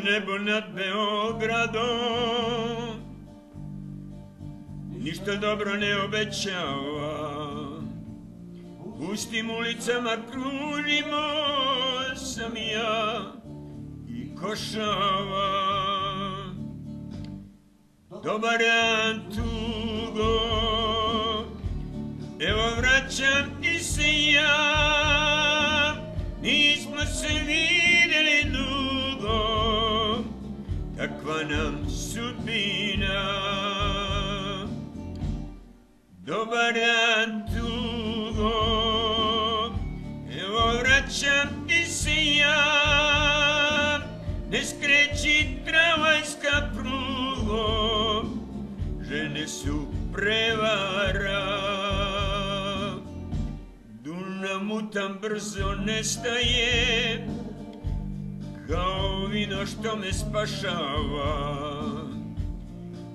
nebo nad Beogradom ništa dobro ne obećava. Pustim ulicama kružimo sam ja i košava. Dobar dan, tugo, evo vraćam ti se ja. Nismo se vidjeli dugo, kakva nam sudbina. Dobar dan, tugo, evo vraćam ti se ja. Ne skreći tramvajska prugo, žene su prevara. Dunav mutan brzo nestaje, kao vino što me spašava.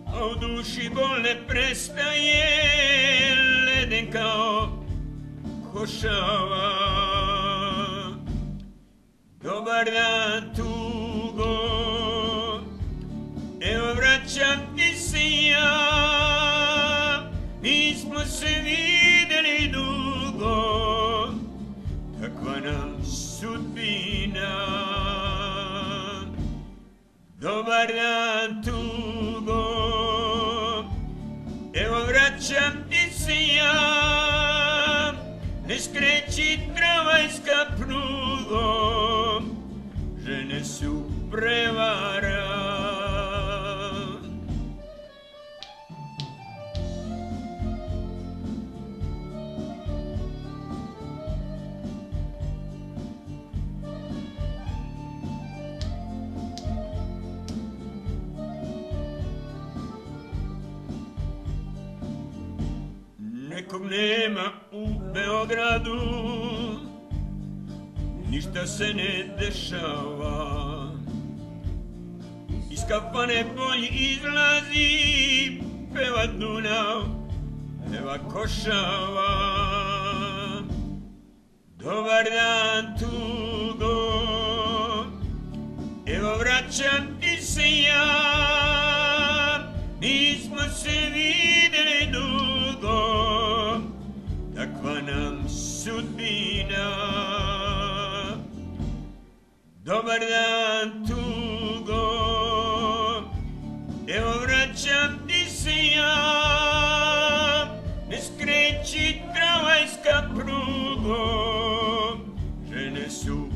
A u duši bol ne prestaje, leden kao košava. Dobar dan, tugo, evo vraćam ti se ja. Nismo se vidjeli dugo, kakva nam sudbina. Dobar dan, tugo, evo vraćam ti se ja. Ne skreći tramvajska prugo, žene su prevara. Nekog nema u Beogradu, ništa se ne dešava. Iz kafane polj izlazi, peva Dunav, peva košava. Dobar dan, tugo, evo vraćam ti se ja. Nismo se vidjeli dugo, takva nam sudbina. Dobar dan, tugo, evo vraćam ti se ja. Ne skreći tramvajska prugo, žene su